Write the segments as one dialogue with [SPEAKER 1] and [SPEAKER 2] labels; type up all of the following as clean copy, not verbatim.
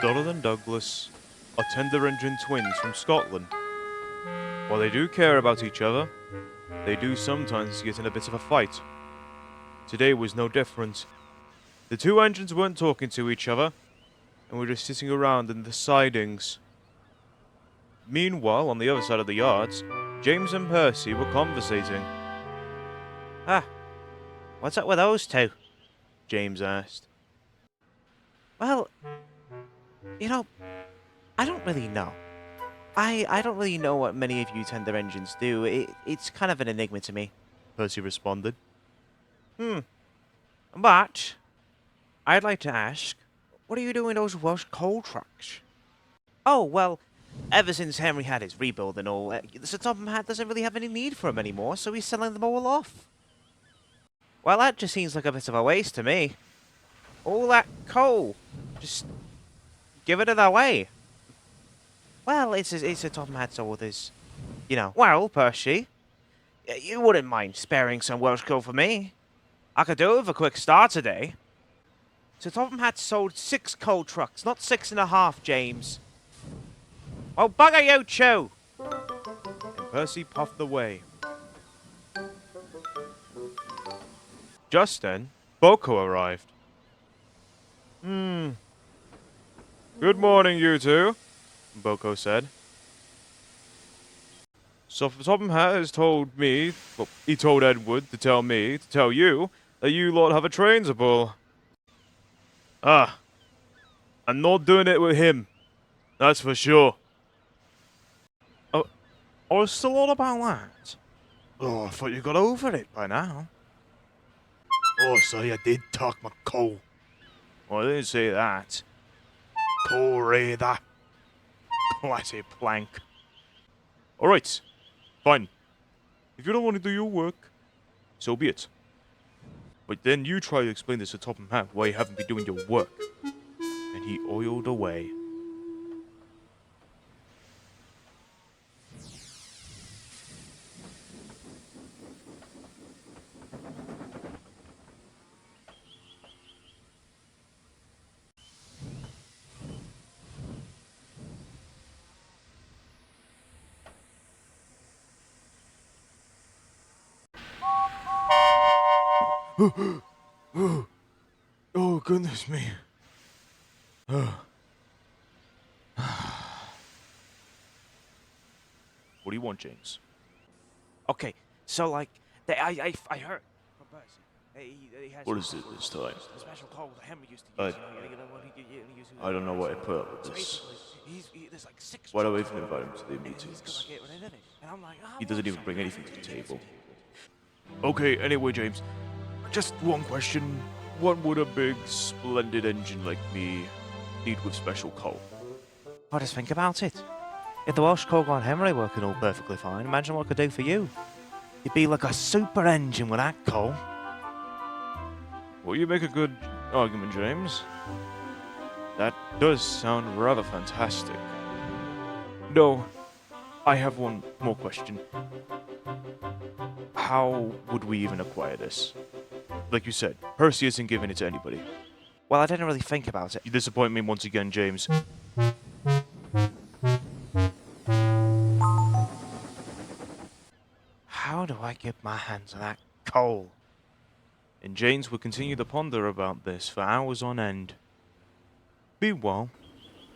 [SPEAKER 1] Donald and Douglas are tender-engine twins from Scotland. While they do care about each other, they do sometimes get in a bit of a fight. Today was no different. The two engines weren't talking to each other, and were just sitting around in the sidings. Meanwhile, on the other side of the yards, James and Percy were conversating.
[SPEAKER 2] Ah, what's up with those two?
[SPEAKER 1] James asked.
[SPEAKER 2] Well, you know, I don't really know. I don't really know what many of you tender engines do. It's kind of an enigma to me.
[SPEAKER 1] Percy responded.
[SPEAKER 2] But I'd like to ask, what are you doing those Welsh coal trucks? Oh, well, ever since Henry had his rebuild and all, Sir Topham Hatt doesn't really have any need for them anymore, so he's selling them all off. Well, that just seems like a bit of a waste to me. All that coal, just give it away. Well, it's a Topham Hatt's orders, you know. Well, Percy, you wouldn't mind sparing some Welsh coal for me. I could do it with a quick start today. So Topham Hatt sold 6 coal trucks, not 6.5, James. Oh, bugger you, Chew!
[SPEAKER 1] And Percy puffed away. Just then, Boko arrived. Good morning, you two, Boko said. So Topham Hatt has told me, well, he told Edward to tell you, that you lot have a train to pull. Ah, I'm not doing it with him, that's for sure. Oh, it's still all about that? Oh, I thought you got over it by now.
[SPEAKER 3] Oh, so you did talk my coal.
[SPEAKER 1] Well, I didn't say that.
[SPEAKER 3] Coal raider. Classy plank.
[SPEAKER 1] Alright, fine. If you don't want to do your work, so be it. But then you try to explain this to Topham Hatt why you haven't been doing your work. And he oiled away.
[SPEAKER 3] Oh, goodness me.
[SPEAKER 1] What do you want, James?
[SPEAKER 2] Okay, so like, I heard from Percy. He has
[SPEAKER 1] What is it this time?
[SPEAKER 2] a special coal that Henry used to use.
[SPEAKER 1] I don't know why I put up with this.
[SPEAKER 2] There's like 6
[SPEAKER 1] Why do I
[SPEAKER 2] trucks
[SPEAKER 1] even invite him to the
[SPEAKER 2] and he's
[SPEAKER 1] meetings?
[SPEAKER 2] gonna get rid of it. And I'm like,
[SPEAKER 1] He doesn't even bring anything to the table. Okay, anyway, James. Just one question. What would a big, splendid engine like me need with special coal?
[SPEAKER 2] I just think about it. If the Welsh coal got Henry working all perfectly fine, imagine what I could do for you. You'd be like a super engine with that coal.
[SPEAKER 1] Well, you make a good argument, James. That does sound rather fantastic. No, I have one more question. How would we even acquire this? Like you said, Percy isn't giving it to anybody.
[SPEAKER 2] Well, I didn't really think about it.
[SPEAKER 1] You disappoint me once again, James.
[SPEAKER 2] How do I get my hands on that coal?
[SPEAKER 1] And James would continue to ponder about this for hours on end. Meanwhile,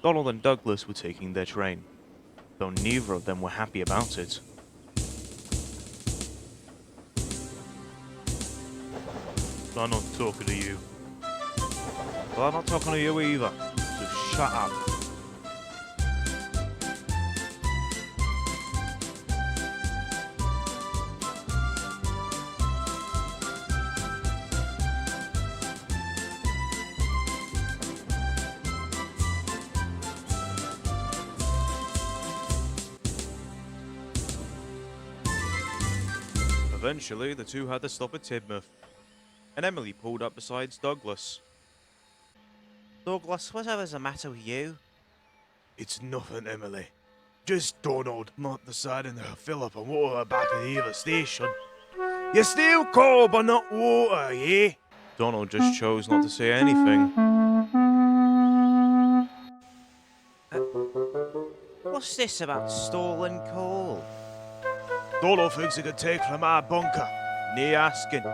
[SPEAKER 1] Donald and Douglas were taking their train, though neither of them were happy about it. I'm not talking to you.
[SPEAKER 2] Well, I'm not talking to you either, so shut up.
[SPEAKER 1] Eventually, the two had to stop at Tidmouth, and Emily pulled up beside Douglas.
[SPEAKER 2] Douglas, whatever's the matter with you?
[SPEAKER 3] It's nothing, Emily. Just Donald not deciding to fill up on water back at either station. You steal coal but not water, yeah?
[SPEAKER 1] Donald just chose not to say anything.
[SPEAKER 2] What's this about stolen coal?
[SPEAKER 3] Donald thinks he can take from our bunker. Nee asking.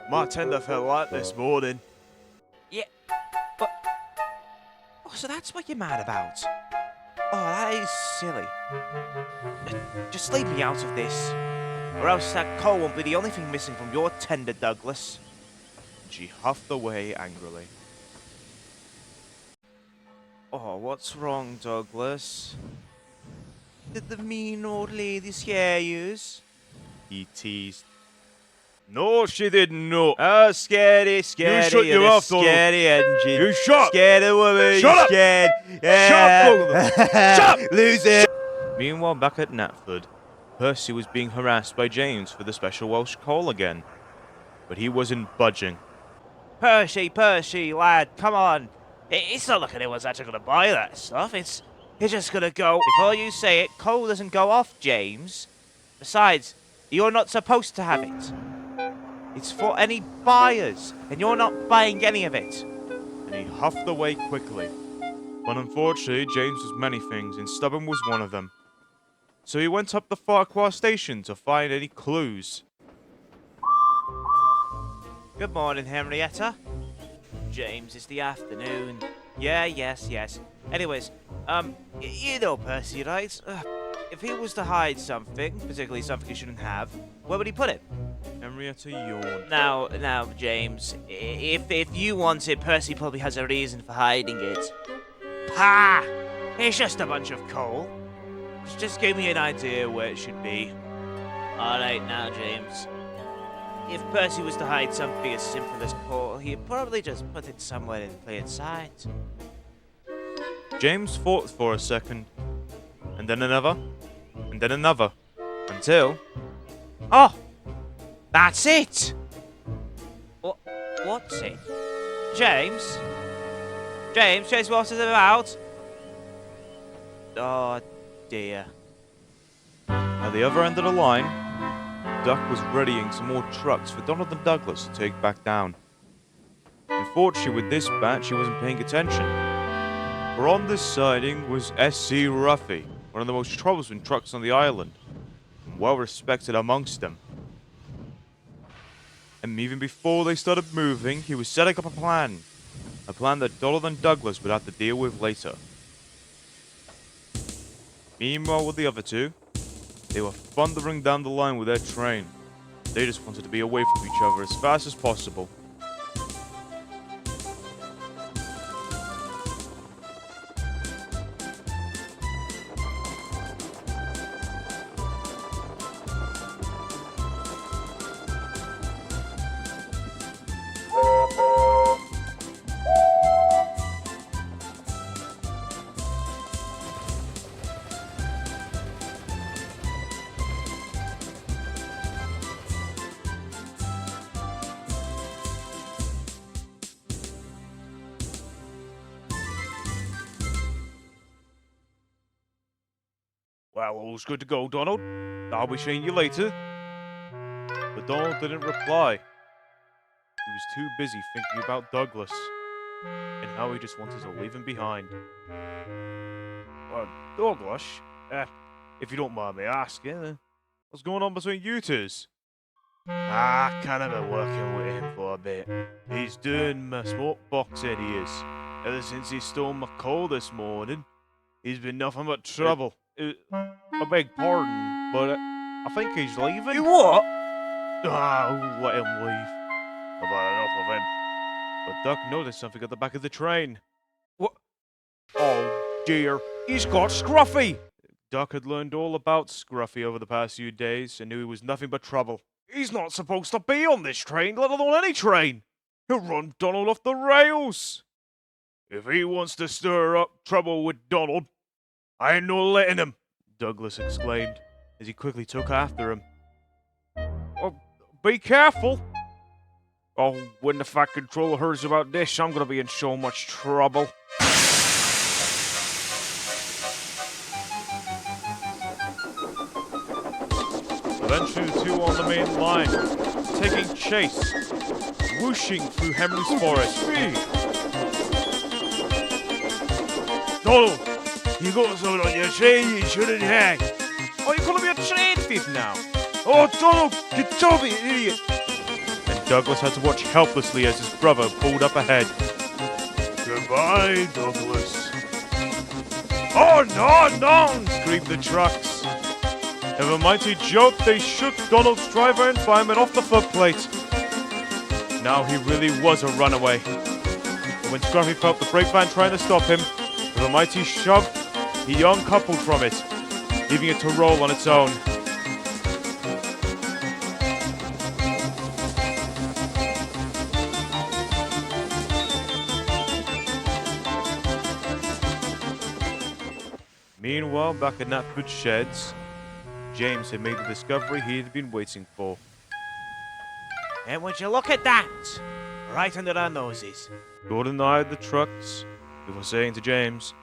[SPEAKER 3] My tender fell light this morning.
[SPEAKER 2] Yeah, but... Oh, so that's what you're mad about? Oh, that is silly. Just leave me out of this. Or else that coal won't be the only thing missing from your tender, Douglas.
[SPEAKER 1] She huffed away angrily.
[SPEAKER 2] Oh, what's wrong, Douglas? Did the mean old lady scare yous?
[SPEAKER 1] He teased.
[SPEAKER 3] No, she didn't know.
[SPEAKER 2] Oh, scary, scary.
[SPEAKER 3] shut your
[SPEAKER 2] you're
[SPEAKER 3] mouth,
[SPEAKER 2] the
[SPEAKER 3] Donald.
[SPEAKER 2] scary engine.
[SPEAKER 3] You shut.
[SPEAKER 2] Scary woman.
[SPEAKER 3] Shut
[SPEAKER 2] you
[SPEAKER 3] up.
[SPEAKER 2] Scared.
[SPEAKER 3] Shut up, Shut up.
[SPEAKER 2] Lose it.
[SPEAKER 1] Meanwhile, back at Knapford, Percy was being harassed by James for the special Welsh coal again. But he wasn't budging.
[SPEAKER 2] Percy, lad, come on. It's not like anyone's actually going to buy that stuff. It's just going to go... Before you say it, coal doesn't go off, James. Besides, you're not supposed to have it. It's for any buyers, and you're not buying any of it.
[SPEAKER 1] And he huffed away quickly. But unfortunately, James was many things, and stubborn was one of them. So he went up the Farquhar station to find any clues.
[SPEAKER 2] Good morning, Henrietta. James, it's the afternoon. Yeah, yes. Anyways, you know Percy, right? If he was to hide something, particularly something he shouldn't have, where would he put it?
[SPEAKER 1] Henrietta yawned.
[SPEAKER 2] Now, James, if you want it, Percy probably has a reason for hiding it. Pah! It's just a bunch of coal. Just give me an idea where it should be. Alright now, James. If Percy was to hide something as simple as coal, he'd probably just put it somewhere in plain sight.
[SPEAKER 1] James thought for a second, and then another, until...
[SPEAKER 2] Oh! That's it! What's it? James? James, what's it about? Oh, dear.
[SPEAKER 1] At the other end of the line, Duck was readying some more trucks for Donald and Douglas to take back down. Unfortunately, with this batch, he wasn't paying attention. For on this siding was SC Ruffy, one of the most troublesome trucks on the island, and well respected amongst them. And even before they started moving, he was setting up a plan that Donald and Douglas would have to deal with later. Meanwhile, with the other two, they were thundering down the line with their train. They just wanted to be away from each other as fast as possible.
[SPEAKER 3] Well, all's good to go, Donald. I'll be seeing you later.
[SPEAKER 1] But Donald didn't reply. He was too busy thinking about Douglas and how he just wanted to leave him behind.
[SPEAKER 3] Douglas, if you don't mind me asking,
[SPEAKER 1] What's going on between you twos?
[SPEAKER 3] I kind of been working with him for a bit. He's doing my smoke boxing, he is. Ever since he stole my coal this morning, he's been nothing but trouble.
[SPEAKER 1] I beg pardon, but I think he's leaving.
[SPEAKER 3] You what? Ah, let him leave. I've had enough of him.
[SPEAKER 1] But Duck noticed something at the back of the train.
[SPEAKER 3] What? Oh dear, he's got Scruffy!
[SPEAKER 1] Duck had learned all about Scruffy over the past few days and knew he was nothing but trouble.
[SPEAKER 3] He's not supposed to be on this train, let alone any train. He'll run Donald off the rails. If he wants to stir up trouble with Donald, I ain't no letting him,
[SPEAKER 1] Douglas exclaimed as he quickly took after him.
[SPEAKER 3] Oh, be careful. Oh, when the Fat Controller hears about this, I'm gonna be in so much trouble.
[SPEAKER 1] Eventually the two on the main line, taking chase, whooshing through Henry's forest.
[SPEAKER 3] Donald, You got something on your train you shouldn't have.
[SPEAKER 2] Oh, you're calling me a train thief now?
[SPEAKER 3] Oh, Donald, you told me, idiot.
[SPEAKER 1] And Douglas had to watch helplessly as his brother pulled up ahead.
[SPEAKER 3] Goodbye, Douglas. Oh, no, screamed the trucks.
[SPEAKER 1] With a mighty jolt, they shook Donald's driver and fireman off the footplate. Now he really was a runaway. But when Scruffy felt the brake van trying to stop him, with a mighty shove, he uncoupled from it, leaving it to roll on its own. Meanwhile, back at Knapford's sheds, James had made the discovery he had been waiting for.
[SPEAKER 2] And would you look at that? Right under our noses.
[SPEAKER 1] Gordon eyed the trucks before saying to James,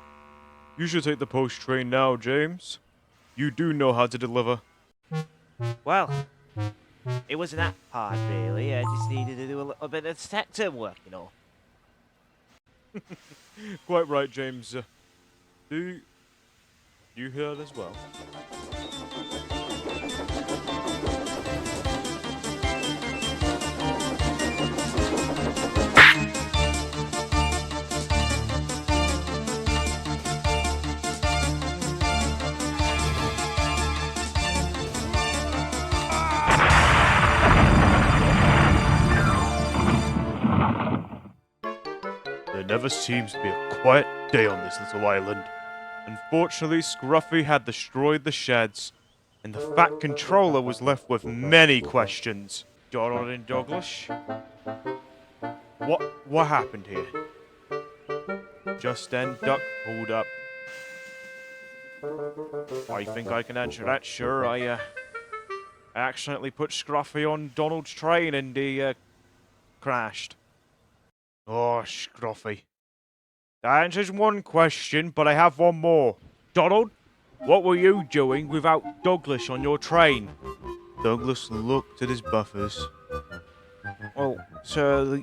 [SPEAKER 1] "You should take the post train now, James. You do know how to deliver."
[SPEAKER 2] Well, it wasn't that hard, really. I just needed to do a little bit of detective work, you know.
[SPEAKER 1] Quite right, James. Do you hear that as well? There never seems to be a quiet day on this little island. Unfortunately, Scruffy had destroyed the sheds, and the Fat Controller was left with many questions.
[SPEAKER 2] Donald and Douglas?
[SPEAKER 1] What happened here? Just then, Duck pulled up.
[SPEAKER 2] I think I can answer that, sure. I accidentally put Scruffy on Donald's train and he crashed.
[SPEAKER 1] Oh, Scruffy. That answers one question, but I have one more.
[SPEAKER 2] Donald, what were you doing without Douglas on your train?
[SPEAKER 1] Douglas looked at his buffers.
[SPEAKER 2] Well, sir,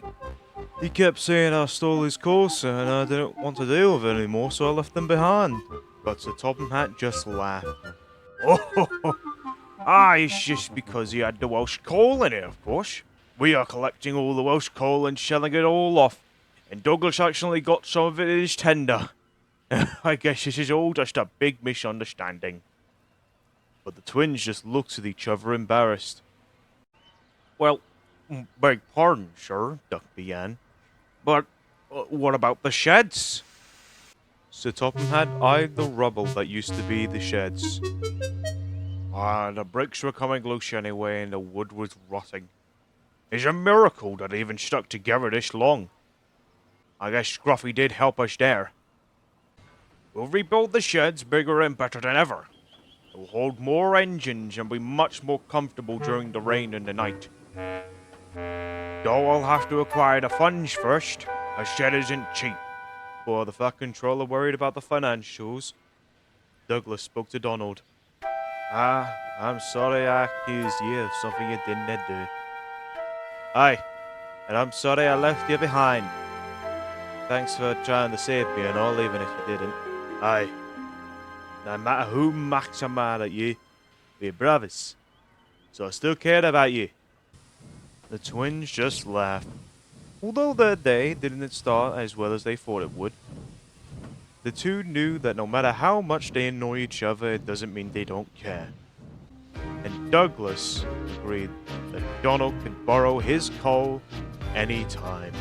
[SPEAKER 1] He kept saying I stole his Corsa and I didn't want to deal with it anymore, so I left them behind. But Sir Topham Hatt just laughed.
[SPEAKER 2] It's just because he had the Welsh coal in it, of course. We are collecting all the Welsh coal and selling it all off, and Douglas actually got some of it in his tender. I guess this is all just a big misunderstanding.
[SPEAKER 1] But the twins just looked at each other embarrassed.
[SPEAKER 2] Well, beg pardon, sir, Duck began. But what about the sheds?
[SPEAKER 1] Sir Topham Hatt eyed the rubble that used to be the sheds.
[SPEAKER 2] The bricks were coming loose anyway, and the wood was rotting. It's a miracle that they even stuck together this long. I guess Scruffy did help us there. We'll rebuild the sheds bigger and better than ever. They'll hold more engines and be much more comfortable during the rain and the night. Though I'll have to acquire the funds first. A shed isn't cheap.
[SPEAKER 1] While the Fat Controller worried about the financials, Douglas spoke to Donald.
[SPEAKER 2] I'm sorry I accused you of something you didn't do.
[SPEAKER 1] Aye, and I'm sorry I left you behind. Thanks for trying to save me and all, even if you didn't. Aye. No matter who macks a mad at you, we're brothers. So I still cared about you. The twins just laughed. Although their day didn't start as well as they thought it would. The two knew that no matter how much they annoy each other, it doesn't mean they don't care. And Douglas agreed that Donald could borrow his coal anytime.